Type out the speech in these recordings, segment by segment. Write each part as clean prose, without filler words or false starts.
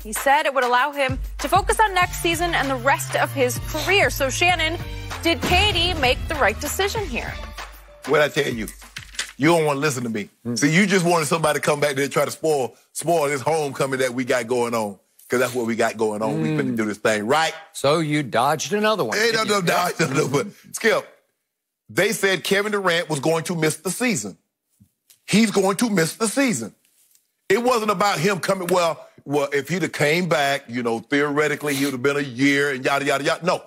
He said it would allow him to focus on next season and the rest of his career. So, Shannon, did KD make the right decision here? What I tell you, you don't want to listen to me. See, you just wanted somebody to come back there and try to spoil this homecoming that we got going on. Because that's what we got going on. We finna do this thing, right? So you dodged another one. Hey, no, dodged another one. Skip, they said Kevin Durant was going to miss the season. He's going to miss the season. It wasn't about him coming, well, if he'd have came back, you know, theoretically, he would have been a year and yada, yada, yada. No,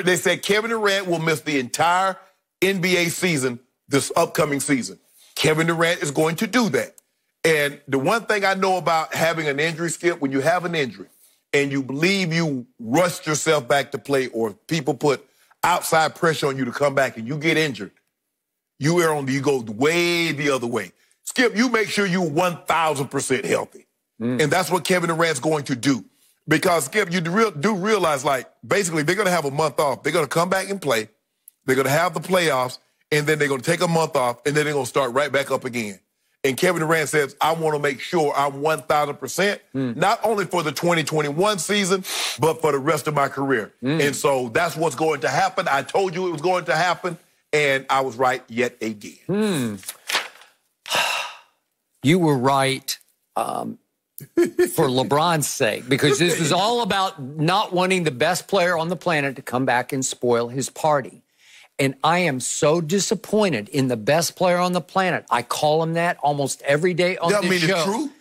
they said Kevin Durant will miss the entire NBA season this upcoming season. Kevin Durant is going to do that. And the one thing I know about having an injury, Skip, when you have an injury and you believe you rushed yourself back to play or people put outside pressure on you to come back and you get injured, you go way the other way. Skip, you make sure you're 1,000% healthy. And that's what Kevin Durant's going to do. Because, Skip, you do realize, like, basically they're going to have a month off. They're going to come back and play. They're going to have the playoffs, and then they're going to take a month off, and then they're going to start right back up again. And Kevin Durant says, I want to make sure I'm 1,000%, not only for the 2021 season, but for the rest of my career. And so that's what's going to happen. I told you it was going to happen, and I was right yet again. You were right for LeBron's sake, because this is all about not wanting the best player on the planet to come back and spoil his party. And I am so disappointed in the best player on the planet. I call him that almost every day on this show. It's true?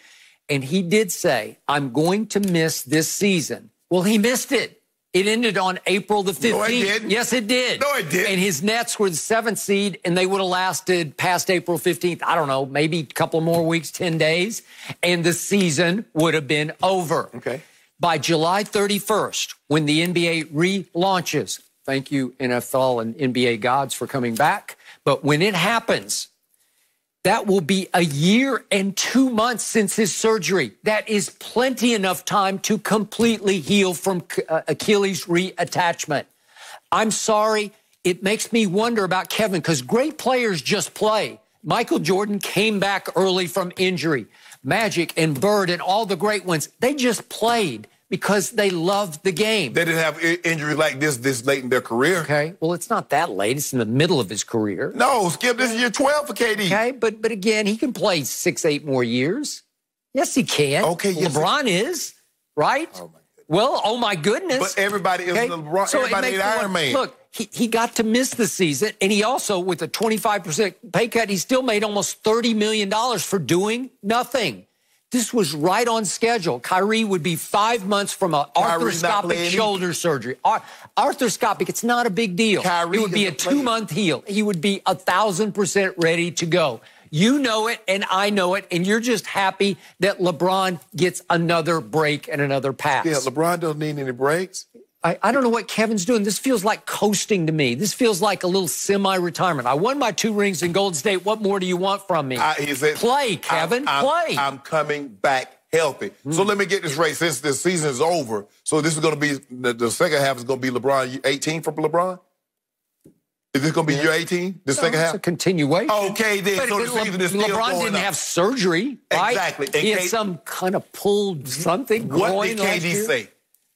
And he did say, I'm going to miss this season. Well, he missed it. It ended on April the 15th. No, it didn't. Yes, it did. No, it didn't. And his Nets were the 7th seed, and they would have lasted past April 15th. I don't know, maybe a couple more weeks, 10 days, and the season would have been over. Okay. By July 31st, when the NBA relaunches, thank you, NFL and NBA gods, for coming back. But when it happens, that will be a year and 2 months since his surgery. That is plenty enough time to completely heal from Achilles reattachment. I'm sorry. It makes me wonder about Kevin, because great players just play. Michael Jordan came back early from injury. Magic and Bird and all the great ones, they just played because they loved the game. They didn't have injuries like this late in their career. Okay, well, it's not that late. It's in the middle of his career. No, Skip, this is year 12 for KD. Okay, but again, he can play 6, 8 more years. Yes, he can. Okay, yes. LeBron is, right? Oh, my goodness. Well, oh, my goodness. But everybody is LeBron. So everybody ain't Iron Man. Look, he got to miss the season, and he also, with a 25% pay cut, he still made almost $30 million for doing nothing. This was right on schedule. Kyrie would be 5 months from an arthroscopic shoulder surgery. Arthroscopic, it's not a big deal. It would be a 2-month heal. He would be 1,000% ready to go. You know it, and I know it, and you're just happy that LeBron gets another break and another pass. Yeah, LeBron doesn't need any breaks. I don't know what Kevin's doing. This feels like coasting to me. This feels like a little semi-retirement. I won my 2 rings in Golden State. What more do you want from me? He said, play, Kevin, play. I'm coming back healthy. So let me get this right. Since the season is over, so this is going to be, the second half is going to be LeBron, 18 for LeBron? Is this going to be year 18, the second half? It's a continuation. Okay, then. So the season is still LeBron going didn't up. have surgery, right? Exactly. And He had some kind of pulled something What going did KD say?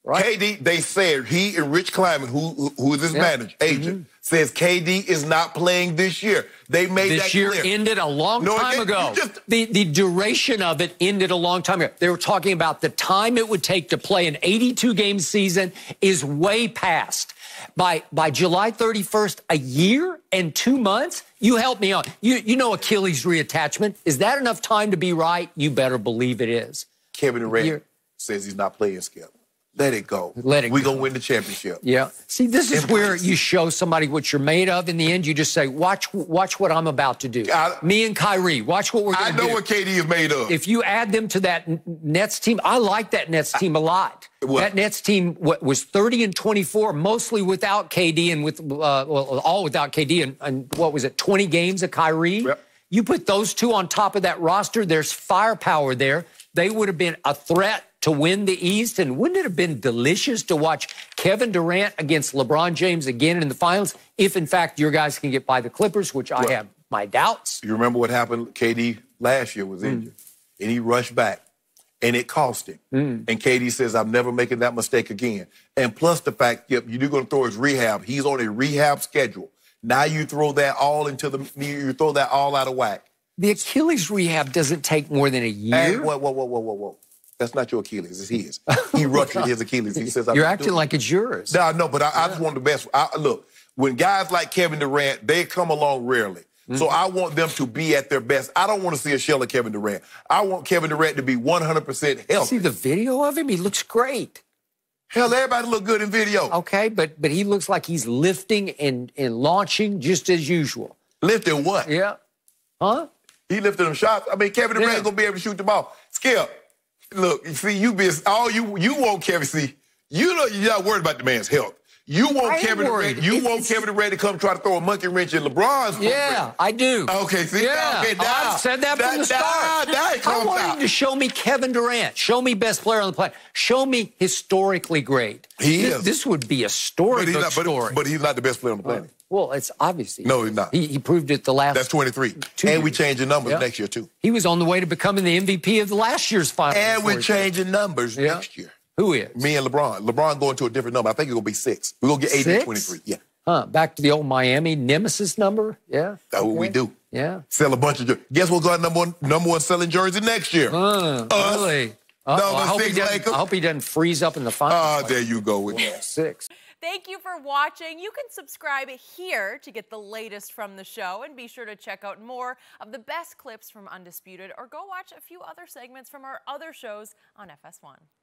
Right. KD, they said, he and Rich Kleiman, who is his manager, agent, says KD is not playing this year. They made that clear. This year ended a long time ago. The duration of it ended a long time ago. They were talking about the time it would take to play an 82-game season is way past. By July 31st, a year and 2 months? You help me out. You know Achilles reattachment. Is that enough time to be right? You better believe it is. Kevin Durant says he's not playing, Skip. Let it go. Let it go. We're going to win the championship. Yeah. See, this is where you show somebody what you're made of. In the end, you just say, watch what I'm about to do. Me and Kyrie, watch what we're going to do. I know what KD is made of. If you add them to that Nets team, I like that Nets team a lot. That Nets team was 30-24, mostly without KD and with all without KD and what was it, 20 games of Kyrie? Yep. You put those two on top of that roster, there's firepower there. They would have been a threat to win the East. And wouldn't it have been delicious to watch Kevin Durant against LeBron James again in the finals, if, in fact, your guys can get by the Clippers, which I have my doubts. You remember what happened? KD last year was injured, and he rushed back. and it cost him. And KD says, I'm never making that mistake again. And plus the fact, yep, you're going to throw his rehab. He's on a rehab schedule. Now you throw that all you throw that all out of whack. The Achilles rehab doesn't take more than a year. Hey, whoa. That's not your Achilles. It's his. He ruptured his Achilles. He says, you're acting like it's yours. No, but I just want the best. Look, when guys like Kevin Durant, they come along rarely. So I want them to be at their best. I don't want to see a shell of Kevin Durant. I want Kevin Durant to be 100% healthy. See the video of him? He looks great. Hell, everybody look good in video. Okay, but he looks like he's lifting and launching just as usual. Lifting what? Yeah. Huh? He lifted them shots. I mean, Kevin Durant going to be able to shoot the ball. Skip, look, see, you want Kevin, see, you're not worried about the man's health. You want Kevin Durant. Kevin Durant to come try to throw a monkey wrench in LeBron's. Yeah, I do. Okay, see, yeah. Okay, now, I've said that from the start. I want him to show me Kevin Durant. Show me best player on the planet. Show me historically great. He is. This would be a story. But he's not the best player on the planet. Well, it's obviously. No, he's not. He proved it the last. That's 23. And we changing numbers next year too. He was on the way to becoming the MVP of the last year's final. And we're changing numbers next year. Who is? Me and LeBron. LeBron going to a different number. I think it's going to be 6. We're going to get 23. Yeah. Huh. Back to the old Miami nemesis number? Yeah. That's what we do. Yeah. Sell a bunch of jerseys. Guess what's going to number one selling jersey next year? Really? I hope he doesn't freeze up in the final. There you go with that. 6. Thank you for watching. You can subscribe here to get the latest from the show, and be sure to check out more of the best clips from Undisputed, or go watch a few other segments from our other shows on FS1.